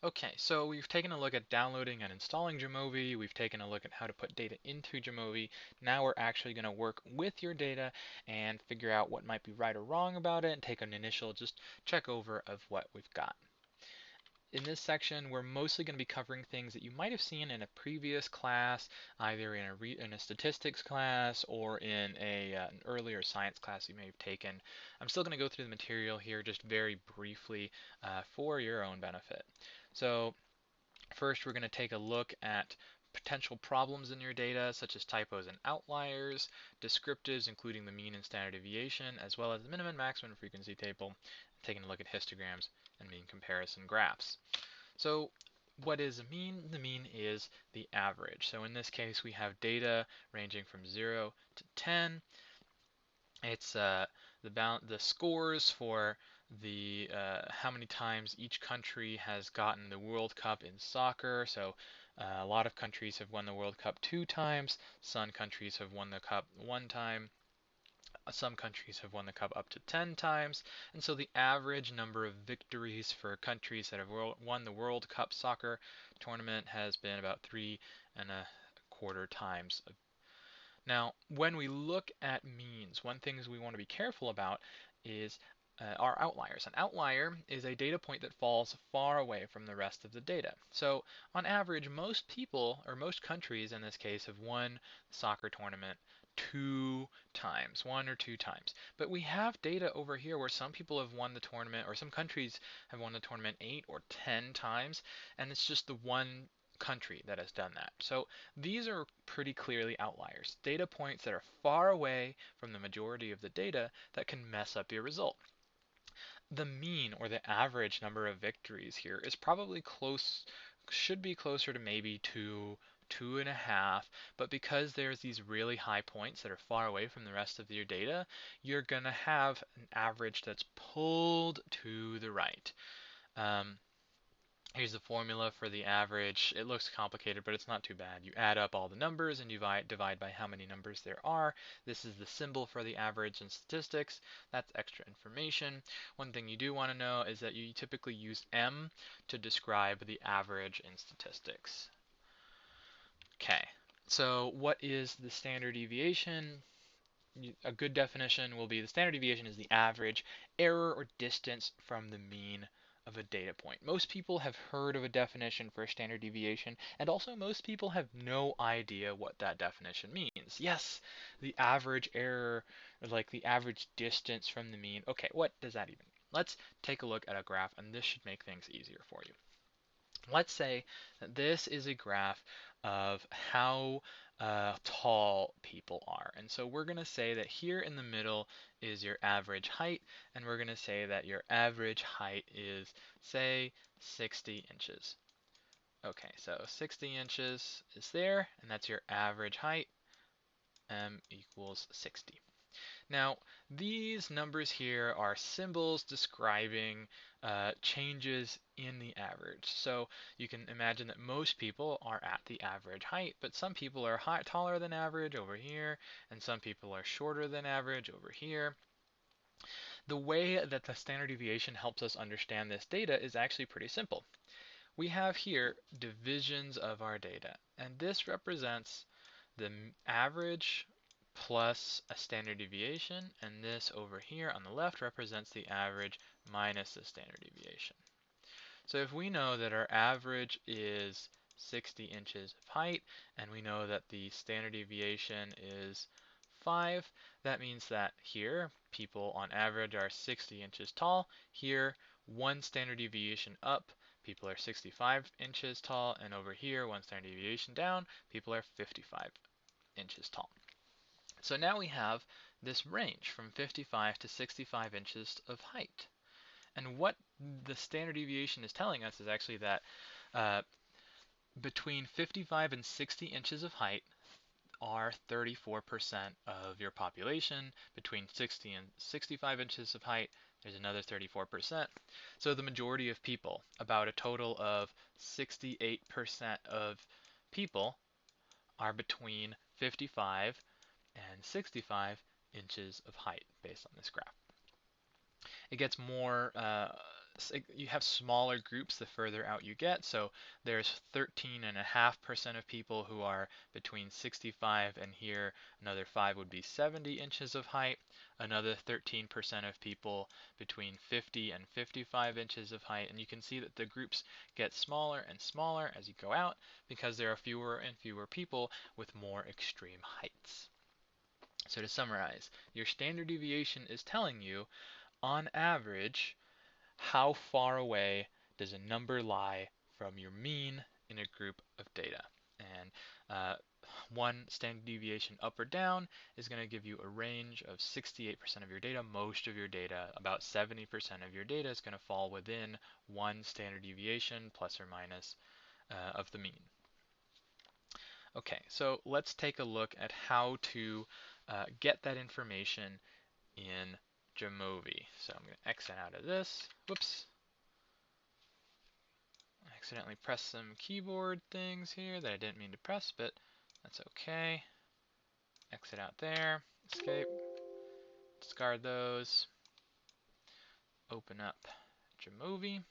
Okay, so we've taken a look at downloading and installing Jamovi. We've taken a look at how to put data into Jamovi. Now we're actually going to work with your data and figure out what might be right or wrong about it and take an initial just check over of what we've got. In this section, we're mostly going to be covering things that you might have seen in a previous class, either in a statistics class or in an earlier science class you may have taken. I'm still going to go through the material here just very briefly for your own benefit. So first, we're going to take a look at potential problems in your data, such as typos and outliers, descriptives, including the mean and standard deviation, as well as the minimum and maximum frequency table, taking a look at histograms and mean comparison graphs. So what is a mean? The mean is the average. So in this case, we have data ranging from 0 to 10. It's the scores for the how many times each country has gotten the World Cup in soccer. So a lot of countries have won the World Cup 2 times. Some countries have won the cup 1 time. Some countries have won the cup up to 10 times. And so the average number of victories for countries that have won the World Cup soccer tournament has been about 3.25 times. Now, when we look at means, one thing we want to be careful about is our outliers. An outlier is a data point that falls far away from the rest of the data. So, on average, most people, or most countries in this case, have won the soccer tournament 2 times, 1 or 2 times. But we have data over here where some people have won the tournament, or some countries have won the tournament 8 or 10 times, and it's just the one country that has done that. So these are pretty clearly outliers, data points that are far away from the majority of the data that can mess up your result. The mean or the average number of victories here is probably should be closer to maybe 2.5, but because there's these really high points that are far away from the rest of your data, you're going to have an average that's pulled to the right. Um, Here's the formula for the average. It looks complicated, but it's not too bad. You add up all the numbers and you divide by how many numbers there are. This is the symbol for the average in statistics. That's extra information. One thing you do want to know is that you typically use M to describe the average in statistics. Okay, so what is the standard deviation? A good definition will be the standard deviation is the average error or distance from the mean of a data point. Most people have heard of a definition for a standard deviation, and also most people have no idea what that definition means. Yes, the average error, or like the average distance from the mean. Okay, what does that even mean? Let's take a look at a graph, and this should make things easier for you. Let's say that this is a graph of how tall people are. And so we're going to say that here in the middle is your average height, and we're going to say that your average height is, say, 60 inches. Okay, so 60 inches is there, and that's your average height, m equals 60. Now, these numbers here are symbols describing changes in the average. So you can imagine that most people are at the average height, but some people are taller than average over here, and some people are shorter than average over here. The way that the standard deviation helps us understand this data is actually pretty simple. We have here divisions of our data, and this represents the average plus a standard deviation, and this over here on the left represents the average minus the standard deviation. So if we know that our average is 60 inches of height, and we know that the standard deviation is 5, that means that here people on average are 60 inches tall. Here, one standard deviation up, people are 65 inches tall, and over here, one standard deviation down, people are 55 inches tall. So now we have this range from 55 to 65 inches of height. And what the standard deviation is telling us is actually that uh, between 55 and 60 inches of height are 34% of your population. Between 60 and 65 inches of height, there's another 34%. So the majority of people, about a total of 68% of people, are between 55 and 65 inches of height based on this graph. It gets more you have smaller groups the further out you get. So there's 13.5% of people who are between 65 and here another 5 would be 70 inches of height. Another 13% of people between 50 and 55 inches of height. And you can see that the groups get smaller and smaller as you go out because there are fewer and fewer people with more extreme heights. So to summarize, your standard deviation is telling you, on average, how far away does a number lie from your mean in a group of data. And uh, one standard deviation up or down is going to give you a range of 68% of your data. Most of your data, about 70% of your data, is going to fall within one standard deviation plus or minus of the mean. Okay, so let's take a look at how to get that information in Jamovi. So I'm going to exit out of this. Whoops. I accidentally pressed some keyboard things here that I didn't mean to press, but that's okay. Exit out there. Escape. Discard those. Open up Jamovi.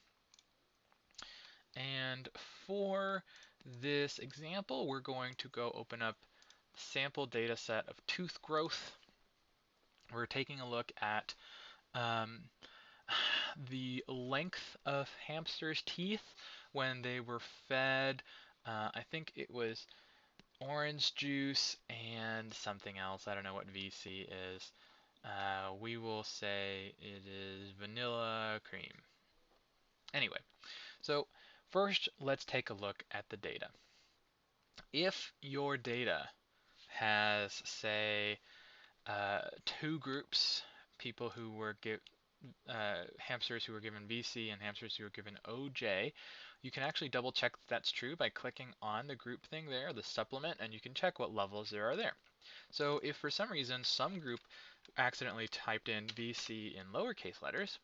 And for this example, we're going to go open up the sample data set of tooth growth. We're taking a look at the length of hamsters' teeth when they were fed, I think it was orange juice and something else. I don't know what VC is. We will say it is vanilla cream. Anyway, so first let's take a look at the data. If your data has, say, two groups, people who were hamsters who were given VC and hamsters who were given OJ, you can actually double check that that's true by clicking on the group thing there, the supplement, and you can check what levels there are there. So if for some reason some group accidentally typed in VC in lowercase letters,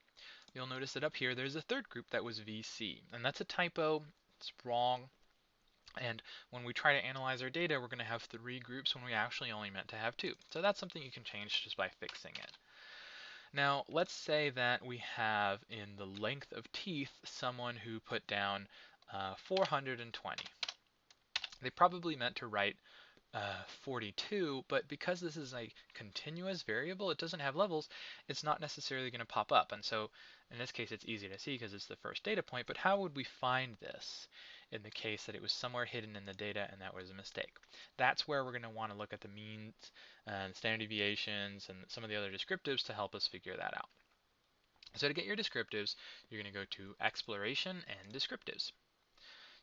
you'll notice that up here there's a third group that was VC, and that's a typo. It's wrong. And when we try to analyze our data, we're going to have three groups when we actually only meant to have two. So that's something you can change just by fixing it. Now, let's say that we have in the length of teeth someone who put down 420. They probably meant to write 42, but because this is a continuous variable, it doesn't have levels, it's not necessarily going to pop up. And so in this case, it's easy to see because it's the first data point, but how would we find this in the case that it was somewhere hidden in the data and that was a mistake? That's where we're going to want to look at the means and standard deviations and some of the other descriptives to help us figure that out. So to get your descriptives, you're going to go to Exploration and Descriptives.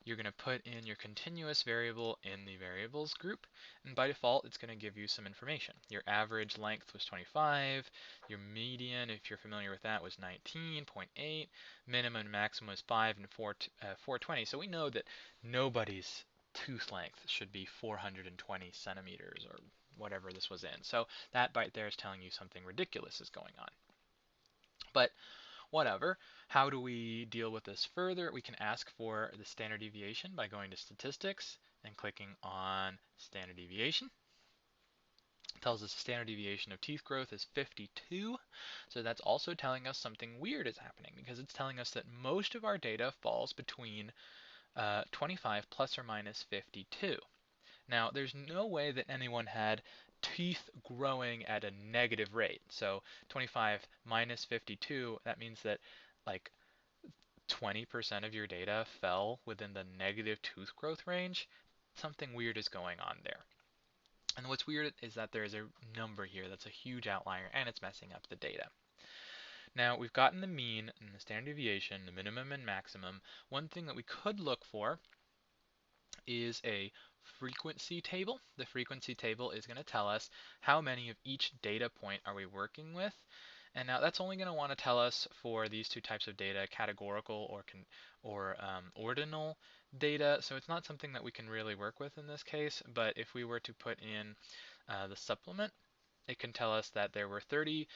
You're going to put in your continuous variable in the variables group, and by default it's going to give you some information. Your average length was 25, your median, if you're familiar with that, was 19.8, minimum and maximum was 5 and 420. So we know that nobody's tooth length should be 420 centimeters or whatever this was in. So that right there is telling you something ridiculous is going on. But whatever. How do we deal with this further? We can ask for the standard deviation by going to Statistics and clicking on Standard Deviation. It tells us the standard deviation of teeth growth is 52. So that's also telling us something weird is happening because it's telling us that most of our data falls between 25 plus or minus 52. Now, there's no way that anyone had teeth growing at a negative rate. So 25 minus 52, that means that like 20% of your data fell within the negative tooth growth range. Something weird is going on there. And what's weird is that there's a number here that's a huge outlier and it's messing up the data. Now we've gotten the mean and the standard deviation, the minimum and maximum. One thing that we could look for is a frequency table. The frequency table is going to tell us how many of each data point are we working with. And now that's only going to want to tell us for these two types of data, categorical or ordinal data. So it's not something that we can really work with in this case. But if we were to put in the supplement, it can tell us that there were 30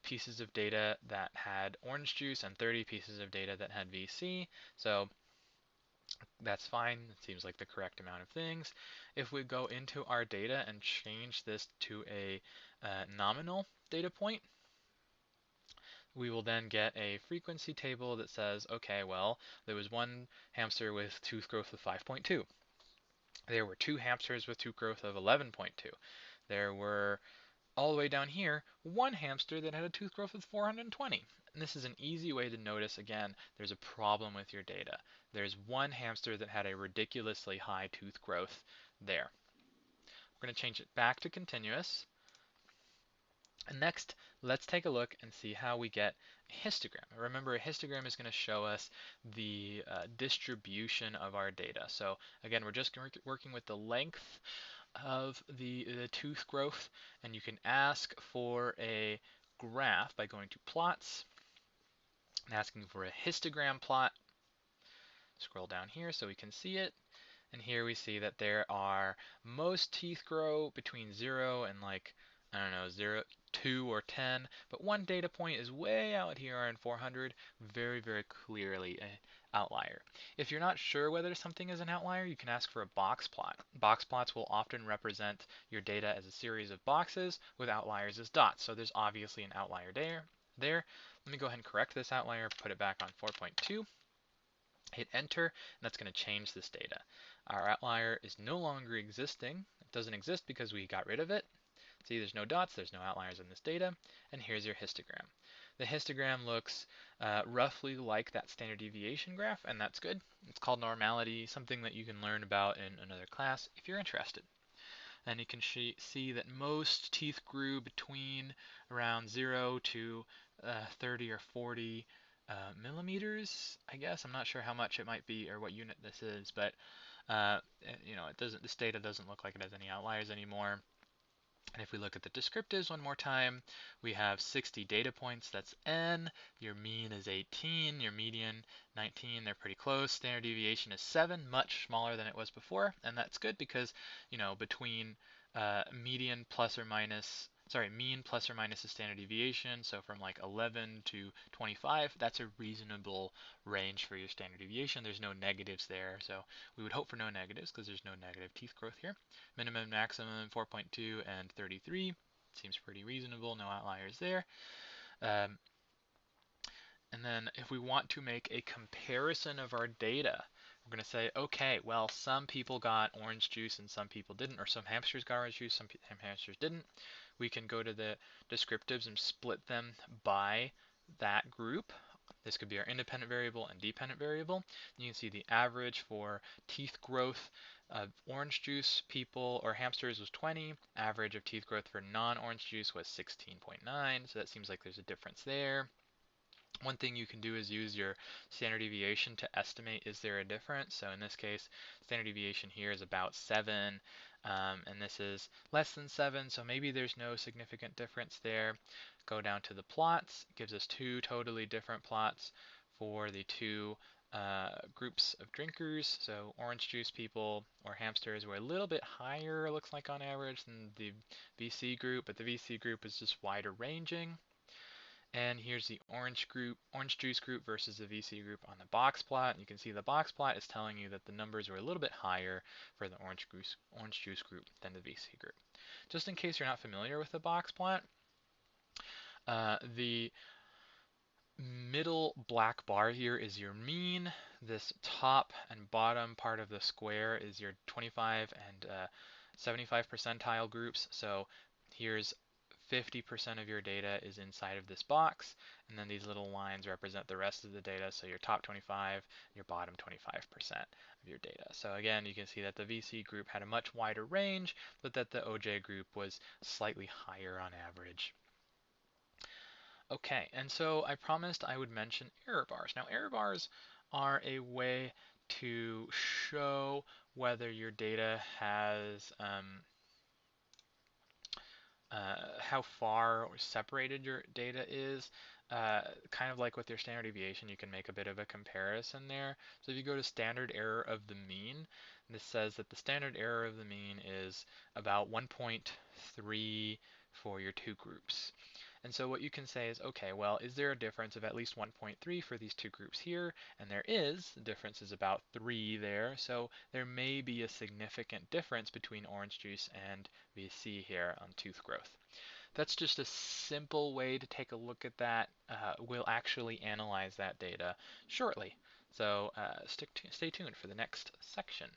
pieces of data that had orange juice and 30 pieces of data that had VC. So that's fine. It seems like the correct amount of things. If we go into our data and change this to a nominal data point, We will then get a frequency table that says, okay, well, there was one hamster with tooth growth of 5.2. There were two hamsters with tooth growth of 11.2. There were, all the way down here, one hamster that had a tooth growth of 420. And this is an easy way to notice, again, there's a problem with your data. There's one hamster that had a ridiculously high tooth growth there. We're going to change it back to continuous. And next, let's take a look and see how we get a histogram. Remember, a histogram is going to show us the distribution of our data. So again, we're just working with the length of the tooth growth, and you can ask for a graph by going to plots and asking for a histogram plot. Scroll down here so we can see it. And here we see that there are, most teeth grow between 0 and like, I don't know, 0, 2 or 10, but one data point is way out here in 400, very, very clearly an outlier. If you're not sure whether something is an outlier, you can ask for a box plot. Box plots will often represent your data as a series of boxes with outliers as dots, so there's obviously an outlier there. Let me go ahead and correct this outlier, put it back on 4.2. Hit enter, and that's going to change this data. Our outlier is no longer existing. It doesn't exist because we got rid of it. See, there's no dots, there's no outliers in this data, and here's your histogram. The histogram looks roughly like that standard deviation graph, and that's good. It's called normality, something that you can learn about in another class if you're interested. And you can see that most teeth grew between around 0 to 30 or 40 millimeters, I guess. I'm not sure how much it might be or what unit this is, but this data doesn't look like it has any outliers anymore. And if we look at the descriptives one more time, we have 60 data points. That's n. Your mean is 18. Your median 19. They're pretty close. Standard deviation is 7, much smaller than it was before, and that's good because between mean plus or minus the standard deviation, so from like 11 to 25, that's a reasonable range for your standard deviation. There's no negatives there, so we would hope for no negatives because there's no negative teeth growth here. Minimum, maximum, 4.2 and 33. Seems pretty reasonable, no outliers there. And then if we want to make a comparison of our data, we're going to say, okay, well, some people got orange juice and some people didn't, or some hamsters got orange juice, some hamsters didn't. We can go to the descriptives and split them by that group. This could be our independent variable and dependent variable. You can see the average for teeth growth of orange juice people or hamsters was 20. Average of teeth growth for non-orange juice was 16.9. So that seems like there's a difference there. One thing you can do is use your standard deviation to estimate, is there a difference? So in this case, standard deviation here is about 7, and this is less than 7, so maybe there's no significant difference there. Go down to the plots. It gives us two totally different plots for the two groups of drinkers. So orange juice people or hamsters were a little bit higher, it looks like on average, than the VC group, but the VC group is just wider ranging. And here's the orange juice group versus the VC group on the box plot. You can see the box plot is telling you that the numbers are a little bit higher for the orange juice group than the VC group. Just in case you're not familiar with the box plot, the middle black bar here is your mean. This top and bottom part of the square is your 25 and 75 percentile groups. So here's 50% of your data is inside of this box, and then these little lines represent the rest of the data, so your top 25, your bottom 25% of your data. So again, you can see that the VC group had a much wider range, but that the OJ group was slightly higher on average. Okay, and so I promised I would mention error bars. Now, error bars are a way to show whether your data has how far or separated your data is. Kind of like with your standard deviation, you can make a bit of a comparison there. So if you go to standard error of the mean, this says that the standard error of the mean is about 1.3 for your two groups. And so what you can say is, okay, well, is there a difference of at least 1.3 for these two groups here? And there is. The difference is about 3 there. So there may be a significant difference between orange juice and VC here on tooth growth. That's just a simple way to take a look at that. We'll actually analyze that data shortly. So stay tuned for the next section.